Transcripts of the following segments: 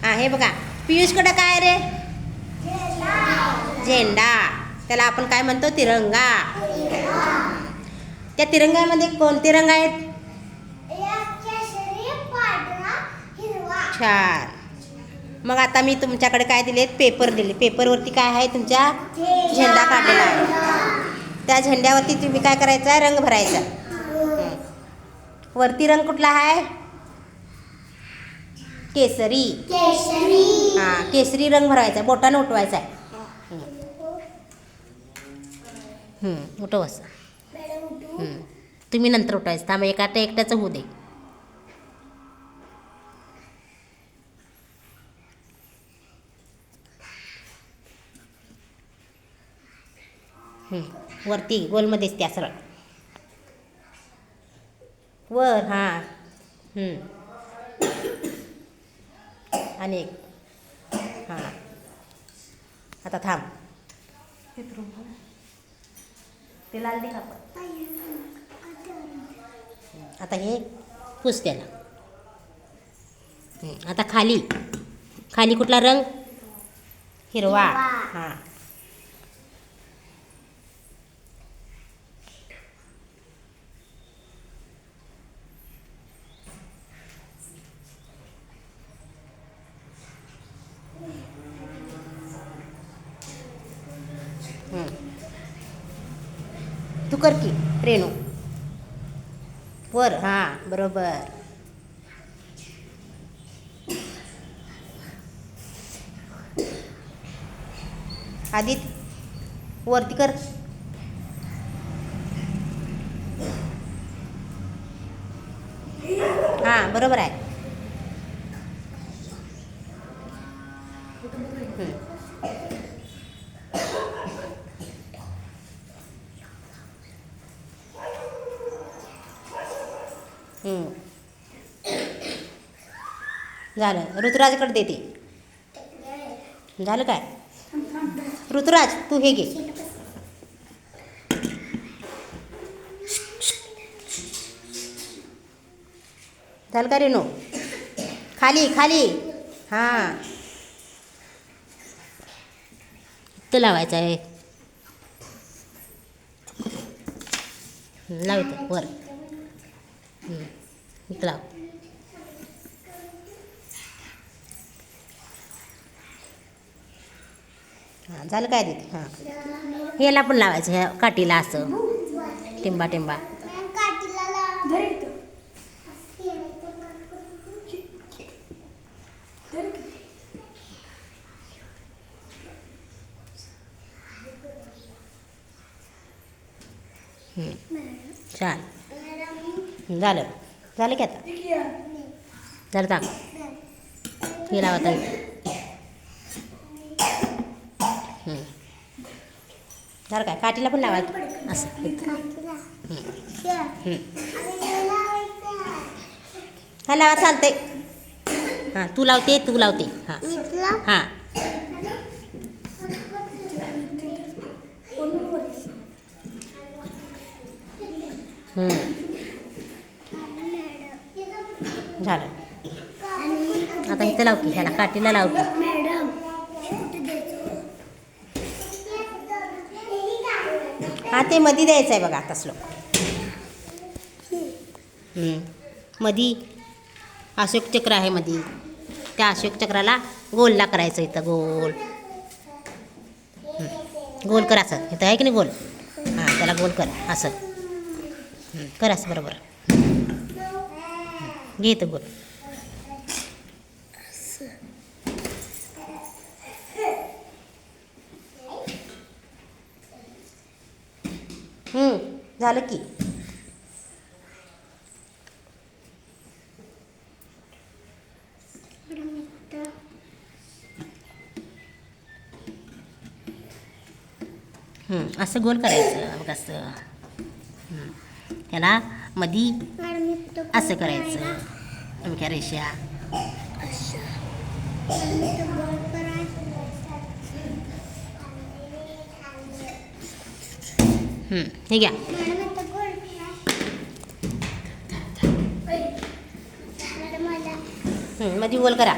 हां हे बघा पियुषकडं काय रे झेंडा त्याला आपण काय म्हणतो तिरंगा. त्या तिरंगामध्ये कोणते रंग आहेत छान. मग आता मी तुमच्याकडे काय दिलेत पेपर दिले पेपरवरती काय आहे तुमच्या झेंडा काढलेला आहे. त्या झेंड्यावरती तुम्ही काय करायचं आहे रंग भरायचा. वरती रंग कुठला आहे केसरी. हां केसरी रंग भरायचा बोटानं उठवायचा आहे. उठव असं तुम्ही नंतर उठवायचं थांब एका एकट्याचं होऊ दे. वरती गोलमध्येच त्या सरळ वर हां आणि एक हां आता थांब ते लाल दे कापड. आता हे पुस त्याला. आता खाली खाली कुठला रंग हिरवा. हां तू कर की रेणू वर. हां बरोबर. आदित वरती कर. हां बरोबर आहे. झालं ऋतुराजकडे देते. झालं काय ऋतुराज तू हे घे. झालं का रेणू खाली खाली. हां इथं लावायचं आहे. लावतो वर इथं लाव. हां झालं काय देते. हां ह्याला पण लावायचं ह्या काठीला असं टिंबा टिंबा. छान झालं झालं की आता झालं थांब हे लावता झालं काय काठीला पण लावायचं असं. हा लावा चालते. हां तू लावते तू लावते. हां हां झालं. आता इथं लावते ह्याला काठीला लावते. हां ते मधी द्यायचं आहे बघा तसलं. मधी अशोक चक्र आहे मधी त्या अशोक चक्राला गोलला करायचं इथं गोल गोल कर असं इथं आहे की नाही गोल. हां त्याला गोल कर असं कर असं बरोबर. घे इथं गोल. झालं की असं गोल करायचं बघ असं. ह्याला मधी असं करायचं तुमच्या रेषा. हे घ्या. मध्ये गोल करा.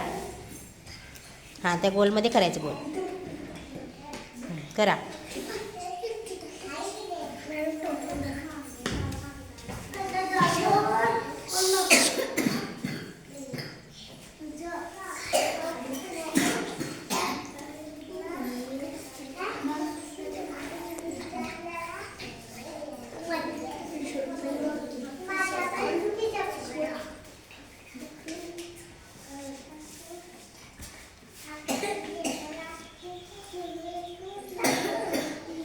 हां त्या गोलमध्ये करायचं गोल. करा.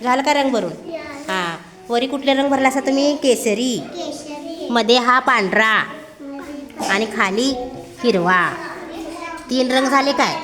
झालं का रंग भरून? हां. वरी कुठले रंग भरला असा तुम्ही? केसरी. मध्ये हा पांढरा आणि खाली हिरवा. 3 रंग झाले काय?